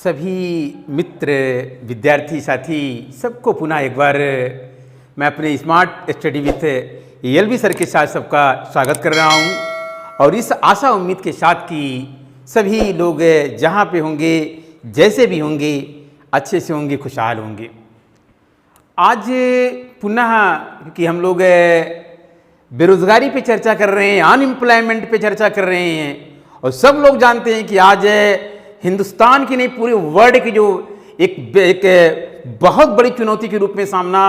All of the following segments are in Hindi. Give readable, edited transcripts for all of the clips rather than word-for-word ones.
सभी मित्र, विद्यार्थी साथी सबको पुनः एक बार मैं अपने smart study with ELB sir के साथ सबका स्वागत कर रहा हूं और इस आशा उम्मीद के साथ कि सभी लोग जहां पे होंगे, जैसे भी होंगे, अच्छे से होंगे, खुशहाल होंगे। आज पुनः कि हम लोग बेरोज़गारी पे चर्चा कर रहे हैं, अनएम्प्लॉयमेंट पे चर्चा कर रहे हैं और सब लोग जानते हैं कि आज हिंदुस्तान की नहीं पूरे वर्ल्ड की जो एक बहुत बड़ी चुनौती के रूप में सामना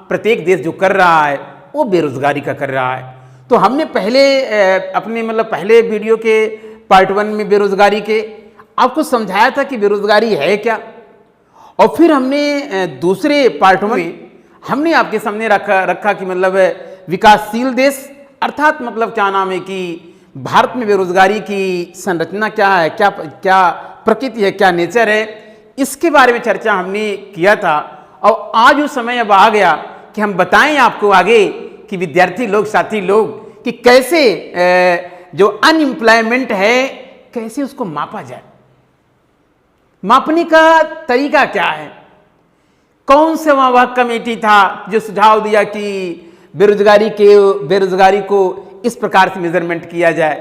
प्रत्येक देश जो कर रहा है वो बेरोज़गारी का कर रहा है। तो हमने पहले अपने पहले वीडियो के पार्ट 1 में बेरोज़गारी के आपको समझाया था कि बेरोज़गारी है क्या, और फिर हमने दूसरे पार्ट में हमने आपके सामने रखा कि विकासशील देश अर्थात क्या नाम है कि भारत में बेरोज़गारी की संरचना क्या है, क्या प्रकृति है, क्या नेचर है, इसके बारे में चर्चा हमने किया था। और आज वो समय अब आ गया कि हम बताएं आपको आगे कि विद्यार्थी लोग, साथी लोग, कि कैसे जो अनएम्प्लॉयमेंट है कैसे उसको मापा जाए, मापने का तरीका क्या है। कौन सा वह कमेटी था जो सुझाव दिया कि बेरोजगारी को इस प्रकार से मेजरमेंट किया जाए।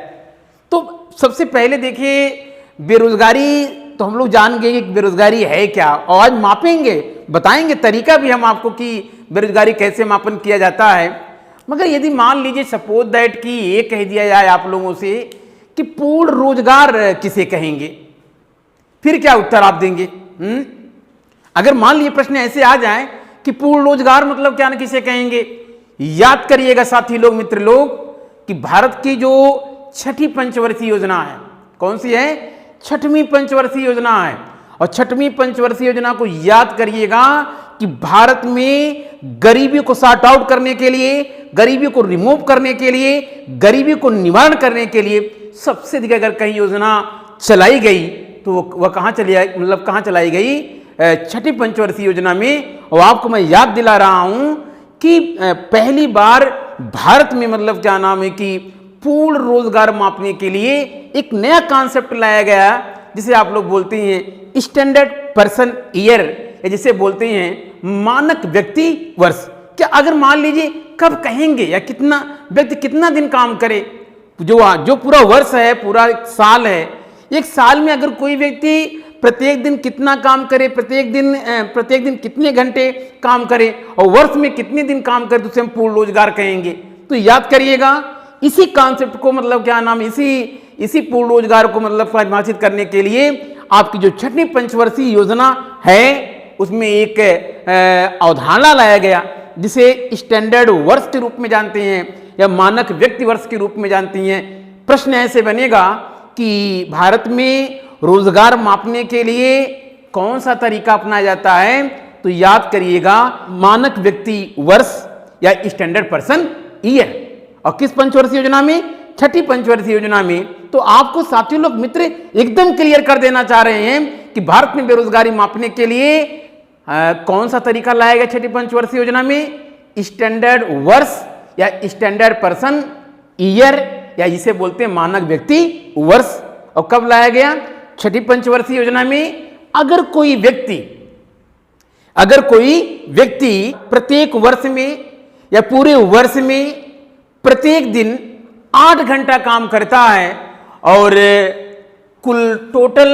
तो सबसे पहले देखिए, बेरोजगारी तो हम लोग जान गए कि बेरोजगारी है क्या, और आज मापेंगे, बताएंगे तरीका भी हम आपको कि बेरोजगारी कैसे मापन किया जाता है। मगर यदि मान लीजिए सपोज दैट कि ये कह दिया जाए आप लोगों से कि पूर्ण रोजगार किसे कहेंगे, फिर क्या उत्तर आप देंगे? अगर मान लीजिए प्रश्न ऐसे आ जाए कि पूर्ण रोजगार क्या ना किसे कहेंगे, याद करिएगा साथी लोग, मित्र लोग, कि भारत की जो छठी पंचवर्षीय योजना है, कौन सी है? छठवीं पंचवर्षीय योजना है। और छठवीं पंचवर्षीय योजना को याद करिएगा कि भारत में गरीबी को सॉर्ट आउट करने के लिए, गरीबी को रिमूव करने के लिए, गरीबी को निवारण करने के लिए सबसे अधिक अगर कहीं योजना चलाई गई तो वह कहाँ चलाई गई? छठी पंचवर्षीय योजना में। और आपको मैं याद दिला रहा हूं कि पहली बार भारत में क्या नाम है कि पूर्ण रोजगार मापने के लिए एक नया कॉन्सेप्ट लाया गया जिसे आप लोग बोलते हैं स्टैंडर्ड पर्सन ईयर, या जिसे बोलते हैं मानक व्यक्ति वर्ष। क्या अगर मान लीजिए कब कहेंगे या कितना व्यक्ति कितना दिन काम करे, जो पूरा वर्ष है, पूरा साल है, एक साल में अगर कोई व्यक्ति प्रत्येक दिन कितना काम करे, प्रत्येक दिन कितने घंटे काम करे और वर्ष में कितने दिन काम करे, तो उसे हम पूर्ण रोजगार कहेंगे। तो याद करिएगा, इसी कॉन्सेप्ट को इसी पूर्ण रोजगार को परिभाषित करने के लिए आपकी जो छठी पंचवर्षीय योजना है उसमें एक अवधारणा लाया गया जिसे स्टैंडर्ड वर्ष के रूप में जानते हैं या मानक व्यक्ति वर्ष के रूप में जानती हैं। प्रश्न ऐसे बनेगा कि भारत में रोजगार मापने के लिए कौन सा तरीका अपनाया जाता है, तो याद करिएगा मानक व्यक्ति वर्ष या स्टैंडर्ड पर्सन ईयर। और किस पंचवर्षीय योजना में? छठी पंचवर्षीय योजना में। तो आपको साथियों लोग, मित्र, एकदम क्लियर कर देना चाह रहे हैं कि भारत में बेरोजगारी मापने के लिए कौन सा तरीका लाया गया छठी पंचवर्षीय योजना में? स्टैंडर्ड वर्ष या स्टैंडर्ड पर्सन ईयर, या जिसे बोलते हैं मानक व्यक्ति वर्ष। और कब लाया गया? छठी पंचवर्षीय योजना में। अगर कोई व्यक्ति प्रत्येक वर्ष में या पूरे वर्ष में प्रत्येक दिन 8 घंटा काम करता है और कुल टोटल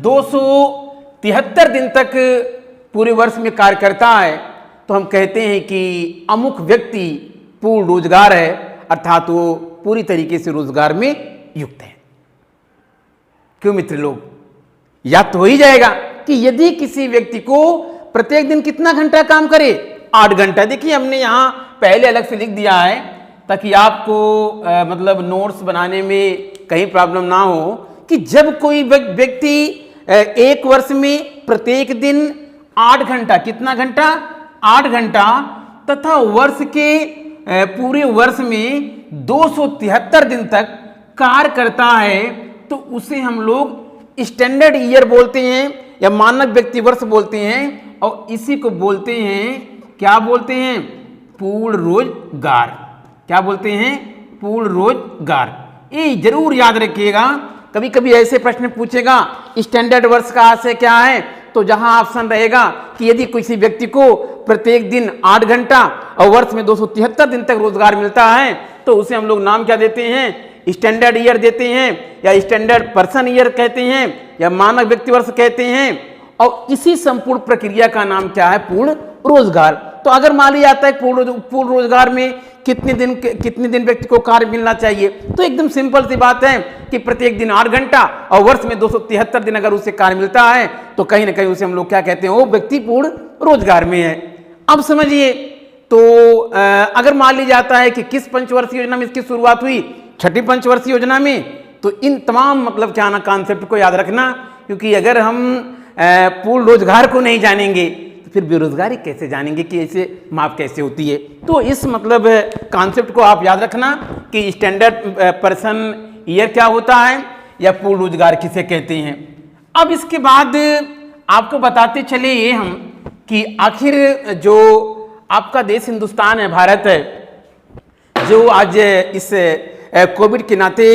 273 दिन तक पूरे वर्ष में कार्य करता है, तो हम कहते हैं कि अमुक व्यक्ति पूर्ण रोजगार है, अर्थात वो पूरी तरीके से रोजगार में युक्त है। क्यों मित्र लोग? याद तो हो ही जाएगा कि यदि किसी व्यक्ति को प्रत्येक दिन कितना घंटा काम करे? 8 घंटा। देखिए हमने यहाँ पहले अलग से लिख दिया है ताकि आपको नोट्स बनाने में कहीं प्रॉब्लम ना हो, कि जब कोई व्यक्ति एक वर्ष में प्रत्येक दिन 8 घंटा, कितना घंटा? 8 घंटा, तथा वर्ष के पूरे वर्ष में 273 दिन तक कार्य करता है, तो उसे हम लोग स्टैंडर्ड ईयर बोलते हैं या मानक व्यक्ति वर्ष बोलते हैं। और इसी को बोलते हैं, क्या बोलते हैं? पूर्ण रोजगार। क्या बोलते हैं? पूर्ण रोजगार। ये जरूर याद रखिएगा कभी कभी ऐसे प्रश्न पूछेगा स्टैंडर्ड वर्ष का आशय क्या है, तो जहां ऑप्शन रहेगा कि यदि किसी व्यक्ति को प्रत्येक दिन 8 घंटा और वर्ष में 273 दिन तक रोजगार मिलता है तो उसे हम लोग नाम क्या देते हैं, स्टैंडर्ड ईयर देते हैं, या स्टैंडर्ड पर्सन ईयर कहते हैं, या मानव व्यक्ति वर्ष कहते हैं। और इसी संपूर्ण प्रक्रिया का नाम क्या है, पूर्ण रोजगार। तो अगर मान लिया जाता है पूर्ण रोजगार में कितने दिन व्यक्ति को कार्य मिलना चाहिए, तो एकदम सिंपल सी बात है कि प्रत्येक दिन 8 घंटा और वर्ष में 273 दिन अगर उसे कार्य मिलता है तो कहीं ना कहीं उसे हम लोग क्या कहते हैं, वो व्यक्ति पूर्ण रोजगार में है। अब समझिए, तो अगर मान लिया जाता है कि किस पंचवर्षीय योजना में इसकी शुरुआत हुई, छठी पंचवर्षीय योजना में, तो इन तमाम मतलब क्या ना कॉन्सेप्ट को याद रखना, क्योंकि अगर हम पूर्ण रोजगार को नहीं जानेंगे तो फिर बेरोजगारी कैसे जानेंगे कि इसे माप कैसे होती है। तो इस मतलब कॉन्सेप्ट को आप याद रखना कि स्टैंडर्ड पर्सन ईयर क्या होता है या पूर्ण रोजगार किसे कहते हैं। अब इसके बाद आपको बताते चले ये हम कि आखिर जो आपका देश हिंदुस्तान है, भारत है, जो आज इस कोविड के नाते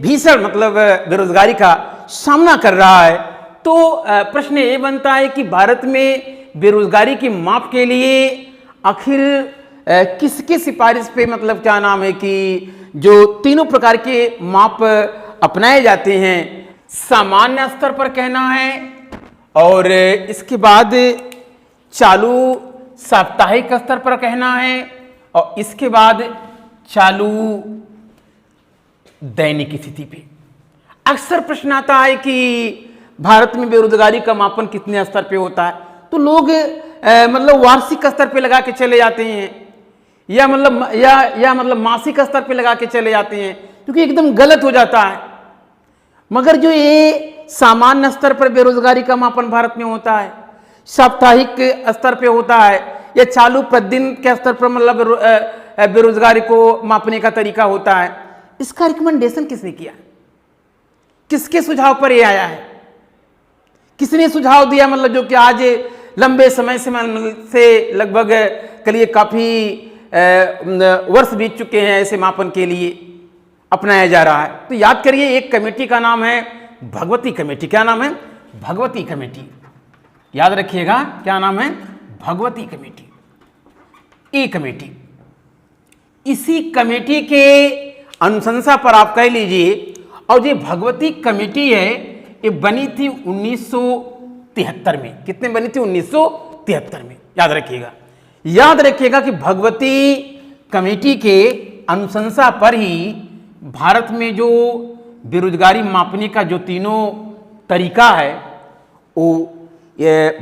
भीषण मतलब बेरोजगारी का सामना कर रहा है, तो प्रश्न ये बनता है कि भारत में बेरोजगारी की माप के लिए आखिर किसके सिफारिश पे मतलब क्या नाम है कि जो तीनों प्रकार के माप अपनाए जाते हैं, सामान्य स्तर पर कहना है, और इसके बाद चालू साप्ताहिक स्तर पर कहना है, और इसके बाद चालू दैनिक स्थिति पे। अक्सर प्रश्न आता है कि भारत में बेरोजगारी का मापन कितने स्तर पे होता है, तो लोग मतलब वार्षिक स्तर पे लगा के चले जाते हैं, या मतलब मासिक स्तर पे लगा के चले जाते हैं, क्योंकि एकदम गलत हो जाता है। मगर जो ये सामान्य स्तर पर बेरोजगारी का मापन भारत में होता है, साप्ताहिक स्तर पे होता है, या चालू प्रतिदिन के स्तर पर मतलब बेरोजगारी को मापने का तरीका होता है, इसका रिकमेंडेशन किसने किया, किसके सुझाव पर यह आया है, किसने सुझाव दिया, मतलब जो कि आज लंबे समय से लगभग करिए काफी वर्ष बीत चुके हैं ऐसे मापन के लिए अपनाया जा रहा है। तो याद करिए, एक कमेटी का नाम है भगवती कमेटी। क्या नाम है? भगवती कमेटी। याद रखिएगा, क्या नाम है? भगवती कमेटी। ये कमेटी, इसी कमेटी के अनुशंसा पर आप कह लीजिए, और ये भगवती कमेटी है, ये बनी थी 1973 में। कितने बनी थी? 1973 में। याद रखिएगा, याद रखिएगा कि भगवती कमेटी के अनुशंसा पर ही भारत में जो बेरोजगारी मापने का जो तीनों तरीका है, वो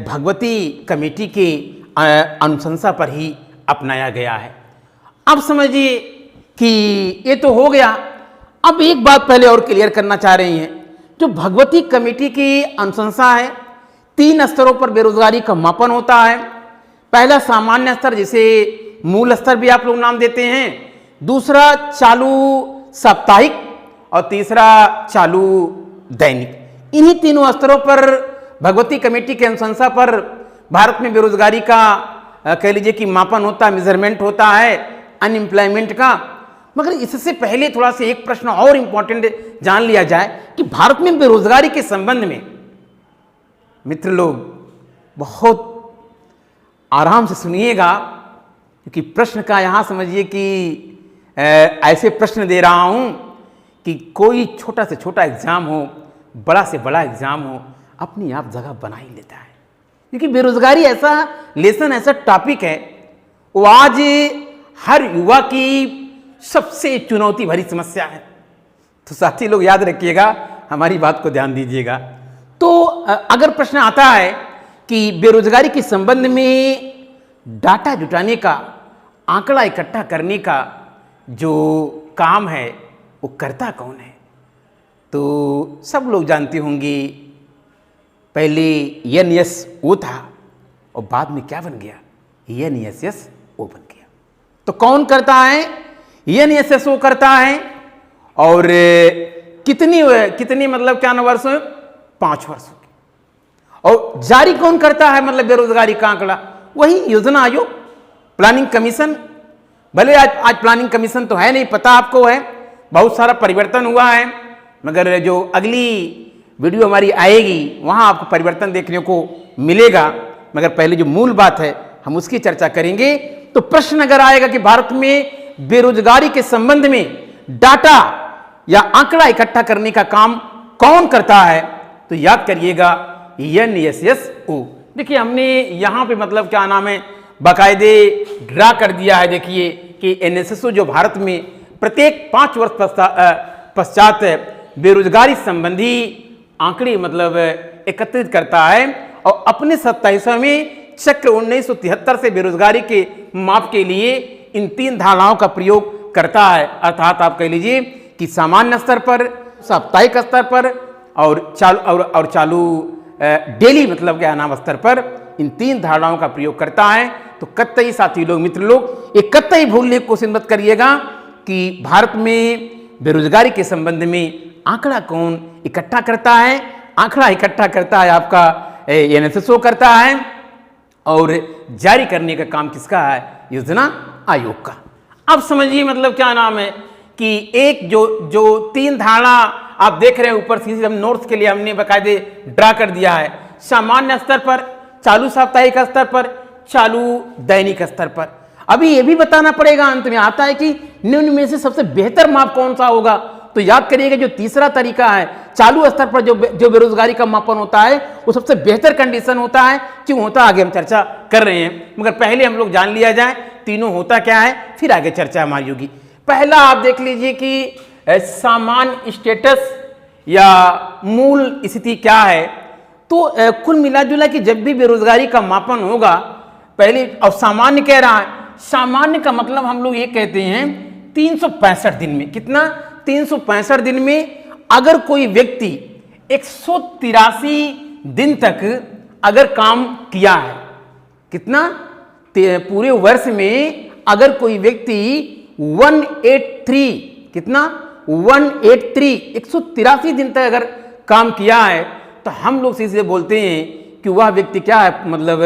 भगवती कमेटी के अनुशंसा पर ही अपनाया गया है। अब समझिए कि ये तो हो गया। अब एक बात पहले और क्लियर करना चाह रही हैं, जो भगवती कमेटी की अनुशंसा है, 3 स्तरों पर बेरोजगारी का मापन होता है। पहला सामान्य स्तर, जिसे मूल स्तर भी आप लोग नाम देते हैं, दूसरा चालू साप्ताहिक, और तीसरा चालू दैनिक। इन्हीं तीनों स्तरों पर भगवती कमेटी के अनुशंसा पर भारत में बेरोजगारी का कह लीजिए कि मापन होता है, मेजरमेंट होता है अनएम्प्लॉयमेंट का। मगर इससे पहले थोड़ा सा एक प्रश्न और इंपॉर्टेंट जान लिया जाए कि भारत में बेरोजगारी के संबंध में मित्र लोग बहुत आराम से सुनिएगा, क्योंकि प्रश्न का यहां समझिए कि ऐसे प्रश्न दे रहा हूं कि कोई छोटा से छोटा एग्जाम हो, बड़ा से बड़ा एग्जाम हो, अपनी आप जगह बना ही लेता है। क्योंकि बेरोजगारी ऐसा लेसन, ऐसा टॉपिक है, वो आज हर युवा की सबसे चुनौती भरी समस्या है। तो साथी लोग याद रखिएगा, हमारी बात को ध्यान दीजिएगा। तो अगर प्रश्न आता है कि बेरोजगारी के संबंध में डाटा जुटाने का, आंकड़ा इकट्ठा करने का जो काम है, वो करता कौन है, तो सब लोग जानते होंगे, पहले NSO था और बाद में क्या बन गया? NSSO बन गया। तो कौन करता है? NSSO करता है। और कितनी मतलब क्या वर्ष में? 5 वर्षों की। और जारी कौन करता है मतलब बेरोजगारी का आंकड़ा? वही योजना आयोग, प्लानिंग कमीशन। भले आज प्लानिंग कमीशन तो है नहीं, पता आपको है, बहुत सारा परिवर्तन हुआ है, मगर जो अगली वीडियो हमारी आएगी वहाँ आपको परिवर्तन देखने को मिलेगा। मगर पहले जो मूल बात है हम उसकी चर्चा करेंगे। तो प्रश्न अगर आएगा कि भारत में बेरोजगारी के संबंध में डाटा या आंकड़ा इकट्ठा करने का काम कौन करता है, तो याद करिएगा NSSO। देखिए हमने यहाँ पे मतलब क्या नाम है बाकायदे ड्रा कर दिया है। देखिए कि NSSO जो भारत में प्रत्येक 5 वर्ष पश्चात बेरोजगारी संबंधी आंकड़े मतलब एकत्रित करता है और अपने 27वें चक्र 1973 से बेरोजगारी के माप के लिए इन 3 धारणाओं का प्रयोग करता है। अर्थात आप कह लीजिए कि सामान्य स्तर पर, साप्ताहिक स्तर पर और चालू डेली मतलब क्या नाम स्तर पर इन 3 धारणाओं का प्रयोग करता है। तो कतई साथी लोग, मित्र लोग, एक कतई भूलने की कोशिश मत करिएगा कि भारत में बेरोजगारी के संबंध में आंकड़ा कौन इकट्ठा करता है। आंकड़ा इकट्ठा करता है आपका NSSO करता है और जारी करने का काम किसका है, योजना आयोग का। अब समझिए मतलब क्या नाम है कि एक जो 3 धारणा आप देख रहे हैं ऊपर सीधे हम नोट्स के लिए हमने बाकायदे ड्रा कर दिया है। सामान्य स्तर पर, चालू साप्ताहिक स्तर पर, चालू दैनिक स्तर पर। अभी ये भी बताना पड़ेगा, अंत में आता है कि निम्न में से सबसे बेहतर माप कौन सा होगा। तो याद करिएगा जो तीसरा तरीका है चालू स्तर पर जो बेरोजगारी का मापन होता है वो सबसे बेहतर कंडीशन होता है। क्यों होता है आगे हम चर्चा कर रहे हैं, मगर पहले हम लोग जान लिया जाए तीनों होता क्या है, फिर आगे चर्चा हमारी होगी। पहला आप देख लीजिए कि सामान्य स्टेटस या मूल स्थिति क्या है। तो कुल मिला जुला कि जब भी बेरोजगारी का मापन होगा पहले, और सामान्य कह रहा है, सामान्य का मतलब हम लोग ये कहते हैं 365 दिन में। कितना, 365 दिन में अगर कोई व्यक्ति 183 दिन तक अगर काम किया है, कितना, पूरे वर्ष में अगर कोई व्यक्ति 183, कितना, 183 दिन तक अगर काम किया है तो हम लोग सीधे बोलते हैं कि वह व्यक्ति क्या है, मतलब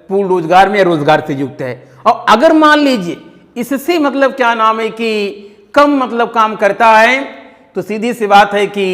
पूर्ण रोजगार में या रोजगार से युक्त है। और अगर मान लीजिए इससे मतलब क्या नाम है कि कम मतलब काम करता है तो सीधी सी बात है कि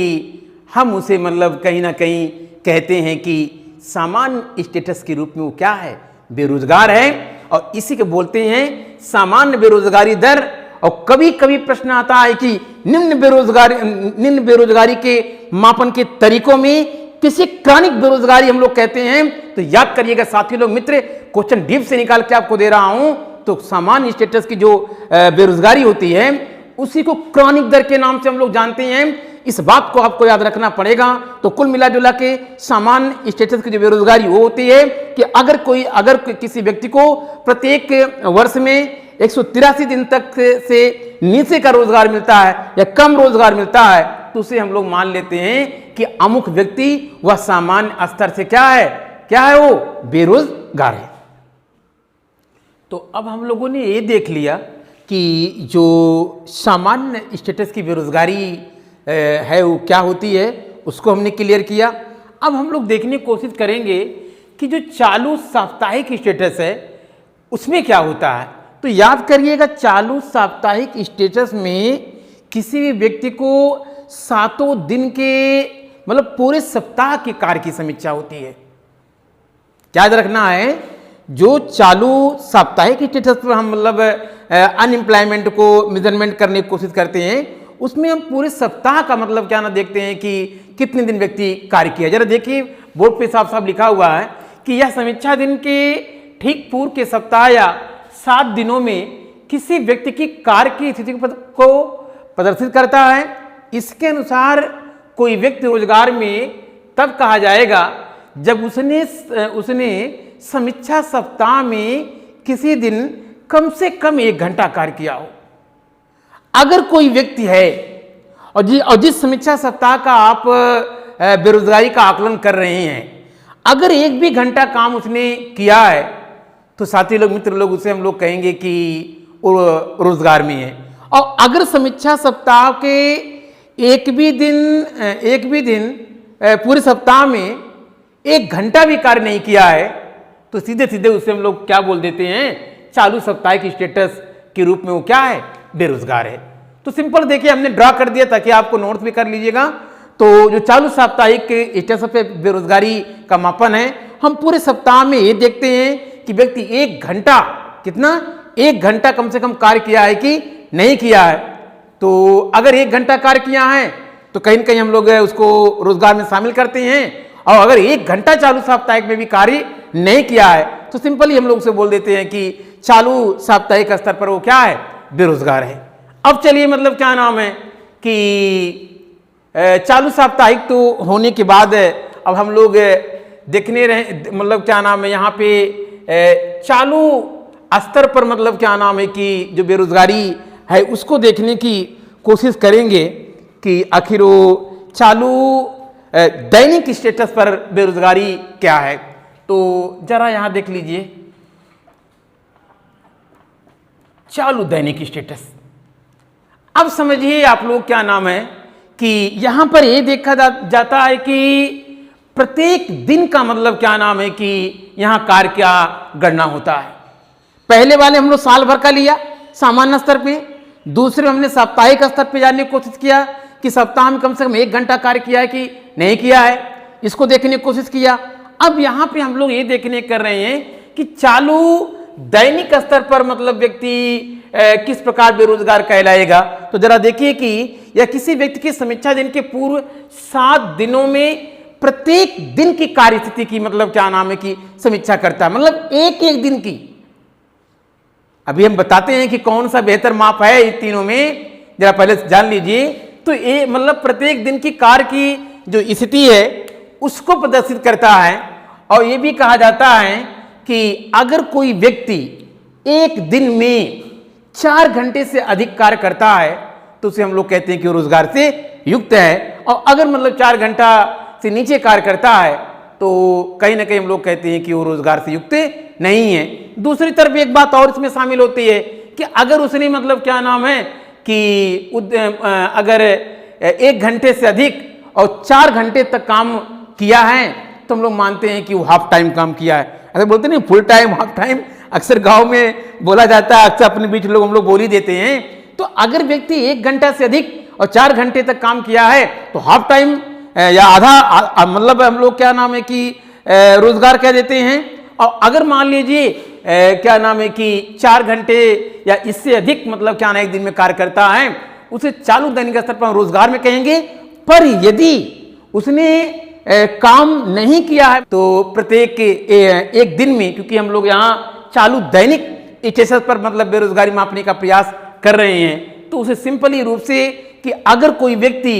हम उसे मतलब कहीं ना कहीं कहते हैं कि सामान्य स्टेटस के रूप में वो क्या है, बेरोजगार है। और इसी के बोलते हैं सामान्य बेरोजगारी दर। और कभी कभी प्रश्न आता है कि निम्न बेरोजगारी के मापन के तरीकों में किसी क्रॉनिक बेरोजगारी हम लोग कहते हैं। तो याद करिएगा साथी लोग, मित्र, क्वेश्चन डीप से निकाल के आपको दे रहा हूं। तो सामान्य स्टेटस की जो बेरोजगारी होती है उसी को क्रॉनिक दर के नाम से हम लोग जानते हैं। इस बात को आपको याद रखना पड़ेगा। तो कुल मिला जुला के सामान्य स्टेटस की जो बेरोजगारी वो होती है कि अगर किसी व्यक्ति को प्रत्येक वर्ष में 183 दिन तक से नीचे का रोजगार मिलता है या कम रोजगार मिलता है तो उसे हम लोग मान लेते हैं कि अमुक व्यक्ति वह सामान्य स्तर से क्या है, वो बेरोजगार है। तो अब हम लोगों ने ये देख लिया कि जो सामान्य स्टेटस की बेरोजगारी है वो क्या होती है, उसको हमने क्लियर किया। अब हम लोग देखने की कोशिश करेंगे कि जो चालू साप्ताहिक स्टेटस है उसमें क्या होता है। तो याद करिएगा चालू साप्ताहिक स्टेटस में किसी भी व्यक्ति को 7 दिन के मतलब पूरे सप्ताह के कार्य की समीक्षा होती है। क्या याद रखना है, जो चालू साप्ताहिक स्टेटस पर हम मतलब अनएम्प्लॉयमेंट को मेजरमेंट करने की कोशिश करते हैं उसमें हम पूरे सप्ताह का मतलब क्या ना देखते हैं कि कितने दिन व्यक्ति कार्य किया। जरा देखिए बोर्ड पे साफ साफ लिखा हुआ है कि यह समीक्षा दिन के ठीक पूर्व के सप्ताह या 7 दिनों में किसी व्यक्ति की कार्य की स्थिति को प्रदर्शित करता है। इसके अनुसार कोई व्यक्ति रोजगार में तब कहा जाएगा जब उसने समीक्षा सप्ताह में किसी दिन कम से कम 1 घंटा कार्य किया हो। अगर कोई व्यक्ति है और जिस समीक्षा सप्ताह का आप बेरोजगारी का आकलन कर रहे हैं, अगर 1 भी घंटा काम उसने किया है तो साथी लोग, मित्र लोग, उसे हम लोग कहेंगे कि रोजगार में है। और अगर समीक्षा सप्ताह के एक भी दिन पूरे सप्ताह में 1 घंटा भी कार्य नहीं किया है तो सीधे सीधे उसे हम लोग क्या बोल देते हैं, चालू साप्ताहिक स्टेटस के रूप में वो क्या है, बेरोजगार है। तो सिंपल देखिए हमने ड्रा कर दिया ताकि आपको नोट्स भी कर लीजिएगा। तो जो चालू साप्ताहिक स्टेटस पे बेरोजगारी का मापन है, हम पूरे सप्ताह में ये देखते हैं कि व्यक्ति 1 घंटा, कितना 1 घंटा कम से कम कार्य किया है कि नहीं किया है। तो अगर 1 घंटा कार्य किया है तो कहीं न कहीं हम लोग उसको रोजगार में शामिल करते हैं, और अगर 1 घंटा चालू साप्ताहिक में भी कार्य नहीं किया है तो सिंपली हम लोग उसे बोल देते हैं कि चालू साप्ताहिक स्तर पर वो क्या है, बेरोजगार है। अब चलिए मतलब क्या नाम है कि चालू साप्ताहिक तो होने के बाद अब हम लोग देखने रहे, मतलब क्या नाम है यहाँ पे चालू स्तर पर मतलब क्या नाम है कि जो बेरोजगारी है उसको देखने की कोशिश करेंगे कि आखिर वो चालू दैनिक स्टेटस पर बेरोजगारी क्या है। तो जरा यहां देख लीजिए चालू दैनिक स्टेटस। अब समझिए आप लोग क्या नाम है कि यहां पर यह देखा जाता है कि प्रत्येक दिन का मतलब क्या नाम है कि यहां कार्य क्या गणना होता है। पहले वाले हम लोग साल भर का लिया सामान्य स्तर पे, दूसरे हमने साप्ताहिक स्तर पे जानने की कोशिश किया कि सप्ताह में कम से कम 1 घंटा कार्य किया है कि नहीं किया है, इसको देखने की कोशिश किया। अब यहां पे हम लोग ये देखने कर रहे हैं कि चालू दैनिक स्तर पर मतलब व्यक्ति किस प्रकार बेरोजगार कहलाएगा। तो जरा देखिए कि यह किसी व्यक्ति की समीक्षा दिन के पूर्व 7 दिनों में प्रत्येक दिन की कार्य स्थिति की मतलब क्या नाम है कि समीक्षा करता है, मतलब एक दिन की। अभी हम बताते हैं कि कौन सा बेहतर माप है इन तीनों में, जरा पहले जान लीजिए। तो ये मतलब प्रत्येक दिन की कार्य की जो स्थिति है उसको प्रदर्शित करता है। और ये भी कहा जाता है कि अगर कोई व्यक्ति एक दिन में 4 घंटे से अधिक कार्य करता है तो उसे हम लोग कहते हैं कि वो रोजगार से युक्त है, और अगर मतलब 4 घंटा से नीचे कार्य करता है तो कहीं ना कहीं हम लोग कहते हैं कि वो रोजगार से युक्त नहीं है। दूसरी तरफ एक बात और इसमें शामिल होती है कि अगर उसने मतलब क्या नाम है कि अगर 1 घंटे से अधिक और 4 घंटे तक काम किया है तो हम लोग मानते हैं कि वो हाफ टाइम काम किया है। अगर बोलते नहीं फुल टाइम हाफ टाइम, अक्सर गांव में बोला जाता है, अक्सर अपने बीच लोग हम लोग बोल ही देते हैं। तो अगर व्यक्ति 1 घंटा से अधिक और 4 घंटे तक काम किया है तो हाफ टाइम या आधा मतलब हम लोग क्या नाम है कि रोजगार कह देते हैं। और अगर मान लीजिए क्या नाम है कि 4 घंटे या इससे अधिक मतलब क्या ना एक दिन में कार्य करता है, उसे चालू दैनिक स्तर पर रोजगार में कहेंगे। पर यदि उसने काम नहीं किया है तो प्रत्येक एक दिन में, क्योंकि हम लोग यहाँ चालू दैनिक स्टेटस पर मतलब बेरोजगारी मापने का प्रयास कर रहे हैं, तो उसे सिंपली रूप से कि अगर कोई व्यक्ति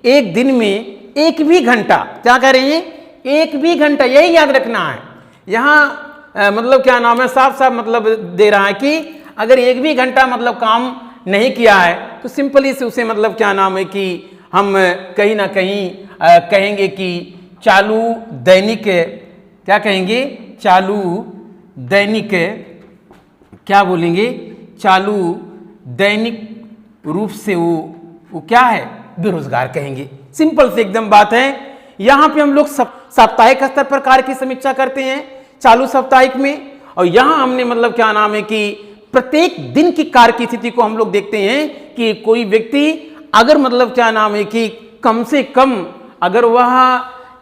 एक दिन में 1 भी घंटा, क्या कह रहे हैं 1 भी घंटा, यही याद रखना है यहाँ मतलब क्या नाम है साफ साफ मतलब दे रहा है कि अगर 1 भी घंटा मतलब काम नहीं किया है तो सिंपली से उसे मतलब क्या नाम है कि हम कहीं ना कहीं कहेंगे कि चालू दैनिक, क्या कहेंगे चालू दैनिक, क्या बोलेंगे चालू दैनिक रूप से वो क्या है बेरोजगार कहेंगे। सिंपल से एकदम बात है। यहां पे हम लोग साप्ताहिक स्तर पर कार्य की समीक्षा करते हैं चालू साप्ताहिक में, और यहां हमने मतलब क्या नाम है कि प्रत्येक दिन की कार्य की स्थिति को हम लोग देखते हैं कि कोई व्यक्ति अगर मतलब क्या नाम है कि कम से कम अगर वह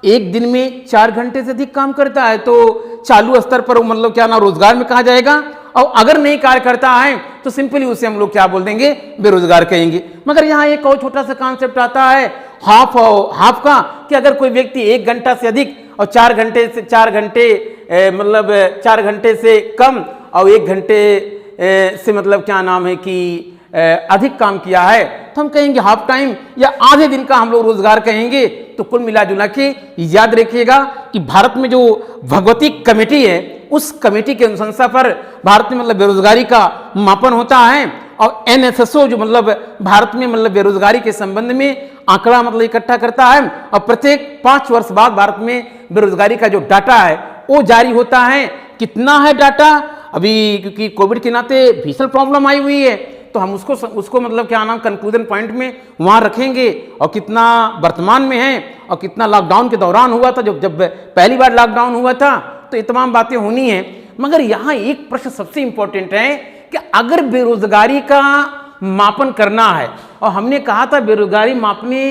एक दिन में 4 घंटे से अधिक काम करता है तो चालू स्तर पर वो मतलब क्या ना रोजगार में कहा जाएगा, और अगर नहीं कार्य करता है तो सिंपली उसे हम लोग क्या बोल देंगे बेरोजगार कहेंगे। मगर यहाँ एक और छोटा सा कॉन्सेप्ट आता है हाफ का, कि अगर कोई व्यक्ति 1 घंटा से अधिक और 4 घंटे मतलब 4 घंटे से कम और 1 घंटे से मतलब क्या नाम है कि अधिक काम किया है तो हम कहेंगे हाफ टाइम या आधे दिन का हम लोग रोजगार कहेंगे। तो कुल मिला जुला के याद रखिएगा कि भारत में जो भगवती कमेटी है उस कमेटी के अनुशंसा पर भारत में मतलब बेरोजगारी का मापन होता है, और NSSO जो मतलब भारत में मतलब बेरोजगारी के संबंध में आंकड़ा मतलब इकट्ठा करता है, और प्रत्येक 5 वर्ष बाद भारत में बेरोजगारी का जो डाटा है वो जारी होता है। कितना है डाटा अभी, क्योंकि कोविड के नाते भीषण प्रॉब्लम आई हुई है तो हम उसको मतलब क्या नाम कंक्लूजन पॉइंट में वहां रखेंगे, और कितना वर्तमान में है और कितना लॉकडाउन के दौरान हुआ था, जब पहली बार लॉकडाउन हुआ था, तो ये तमाम बातें होनी है। मगर यहाँ एक प्रश्न सबसे इंपॉर्टेंट है कि अगर बेरोजगारी का मापन करना है और हमने कहा था बेरोजगारी मापने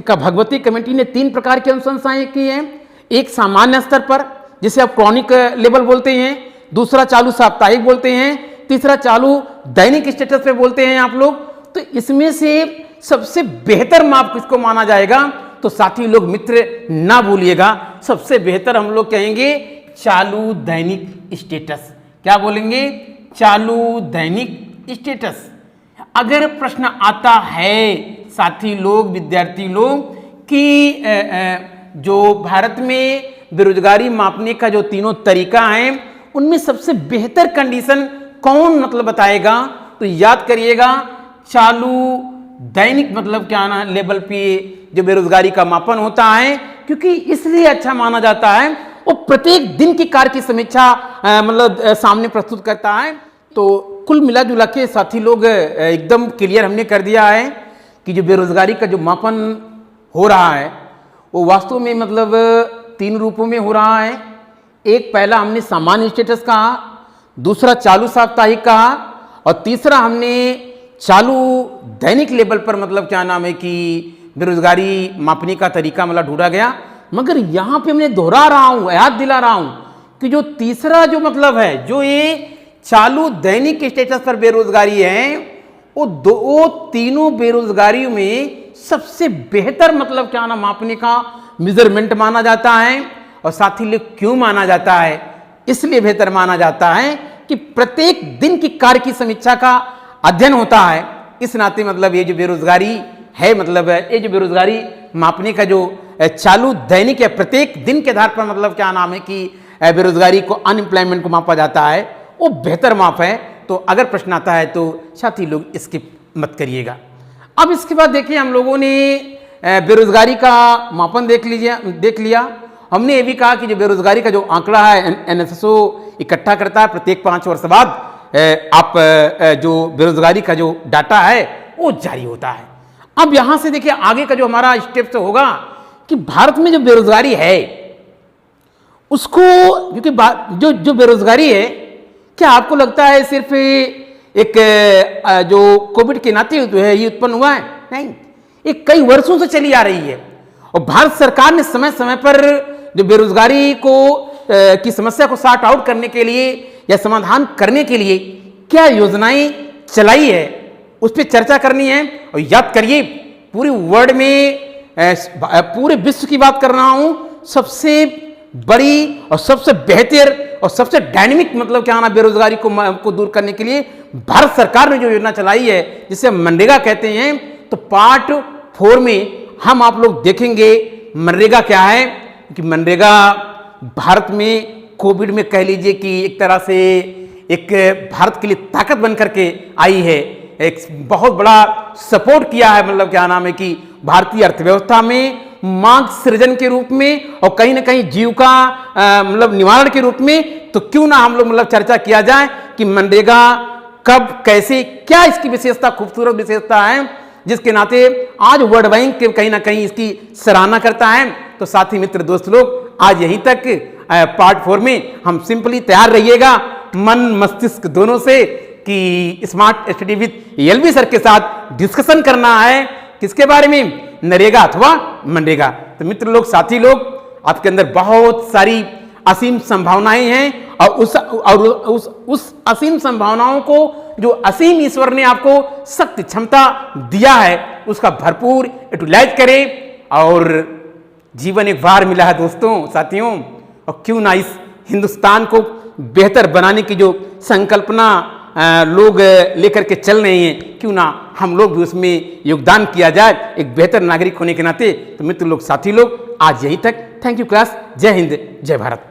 का भगवती कमेटी ने 3 प्रकार की अनुशंसाएं की हैं। एक सामान्य स्तर पर जिसे आप क्रॉनिक लेवल बोलते हैं, दूसरा चालू साप्ताहिक बोलते हैं, तीसरा चालू दैनिक स्टेटस पे बोलते हैं आप लोग। तो इसमें से सबसे बेहतर माप किसको माना जाएगा? तो साथी लोग मित्र ना भूलिएगा, सबसे बेहतर हम लोग कहेंगे चालू दैनिक स्टेटस। क्या बोलेंगे? चालू दैनिक स्टेटस। अगर प्रश्न आता है साथी लोग, विद्यार्थी लोग, कि जो भारत में बेरोजगारी मापने का जो तीनों तरीका है उनमें सबसे बेहतर कंडीशन कौन मतलब बताएगा, तो याद करिएगा चालू दैनिक मतलब क्या ना लेवल पे जो बेरोजगारी का मापन होता है, क्योंकि इसलिए अच्छा माना जाता है वो प्रत्येक दिन की कार्य की समीक्षा मतलब सामने प्रस्तुत करता है। तो कुल मिला जुला के साथी लोग एकदम क्लियर हमने कर दिया है कि जो बेरोजगारी का जो मापन हो रहा है वो वास्तव में मतलब 3 रूपों में हो रहा है। एक पहला हमने सामान्य स्टेटस कहा, दूसरा चालू साप्ताहिक कहा, और तीसरा हमने चालू दैनिक लेवल पर मतलब क्या नाम है कि बेरोजगारी मापने का तरीका मतलब ढूंढा गया। मगर यहाँ पे हमने दोहरा रहा हूँ, याद दिला रहा हूँ कि जो तीसरा जो मतलब है, जो ये चालू दैनिक स्टेटस पर बेरोजगारी है, वो तीनों बेरोजगारियों में सबसे बेहतर मतलब क्या नाम मापने का मेजरमेंट माना जाता है। और साथ ही क्यों माना जाता है? इसलिए बेहतर माना जाता है कि प्रत्येक दिन की कार्य की समीक्षा का अध्ययन होता है। इस नाते मतलब ये जो बेरोजगारी है, मतलब ये जो बेरोजगारी मापने का जो चालू दैनिक है, प्रत्येक दिन के आधार पर मतलब क्या नाम है कि बेरोजगारी को, अनएम्प्लॉयमेंट को मापा जाता है, वो बेहतर माप है। तो अगर प्रश्न आता है तो साथी लोग स्किप मत करिएगा। अब इसके बाद देखिए हम लोगों ने बेरोजगारी का मापन देख लिया। हमने ये भी कहा कि जो बेरोजगारी का जो आंकड़ा है एनएसएसओ इकट्ठा करता है प्रत्येक 5 वर्ष बाद, आप जो बेरोजगारी का जो डाटा है वो जारी होता है। अब यहां से देखिए आगे का जो हमारा स्टेप्स होगा कि भारत में जो बेरोजगारी है उसको, क्योंकि जो बेरोजगारी है, क्या आपको लगता है सिर्फ एक जो कोविड के नाते जो है ये उत्पन्न हुआ है? नहीं, ये कई वर्षों से चली आ रही है। और भारत सरकार ने समय समय पर जो बेरोजगारी को की समस्या को सॉर्ट आउट करने के लिए या समाधान करने के लिए क्या योजनाएं चलाई है, उस पर चर्चा करनी है। और याद करिए पूरे वर्ल्ड में, पूरे विश्व की बात कर रहा हूं, सबसे बड़ी और सबसे बेहतर और सबसे डायनेमिक मतलब क्या ना बेरोजगारी को दूर करने के लिए भारत सरकार ने जो योजना चलाई है जिसे हम मनरेगा कहते हैं। तो पार्ट 4 में हम आप लोग देखेंगे मनरेगा क्या है। कि मनरेगा भारत में कोविड में कह लीजिए कि एक तरह से एक भारत के लिए ताकत बन करके आई है, एक बहुत बड़ा सपोर्ट किया है, मतलब क्या नाम है कि भारतीय अर्थव्यवस्था में मांग सृजन के रूप में और कहीं ना कहीं जीविका मतलब निवारण के रूप में। तो क्यों ना हम लोग मतलब चर्चा किया जाए कि मनरेगा कब, कैसे, क्या इसकी विशेषता, खूबसूरत विशेषता है जिसके नाते आज वर्ल्ड बैंक के कहीं ना कहीं इसकी सराहना करता है। तो साथी मित्र दोस्त लोग आज यहीं तक पार्ट 4 में हम सिंपली तैयार रहिएगा मन मस्तिष्क दोनों से कि smart study with LV sir के साथ डिस्कशन करना है किसके बारे में, नरेगा अथवा मनरेगा। तो मित्र लोग, साथी लोग, आपके अंदर बहुत सारी असीम संभावनाएं हैं और उस असीम संभावनाओं को जो असीम ईश्वर ने आपको शक्ति क्षमता दिया है उसका भरपूर यूटिलाइज करें। और जीवन एक बार मिला है दोस्तों, साथियों, और क्यों ना इस हिंदुस्तान को बेहतर बनाने की जो संकल्पना लोग लेकर के चल रहे हैं, क्यों ना हम लोग भी उसमें योगदान किया जाए एक बेहतर नागरिक होने के नाते। तो मित्र लोग, साथी लोग, आज यहीं तक। Thank you class. जय हिंद, जय भारत।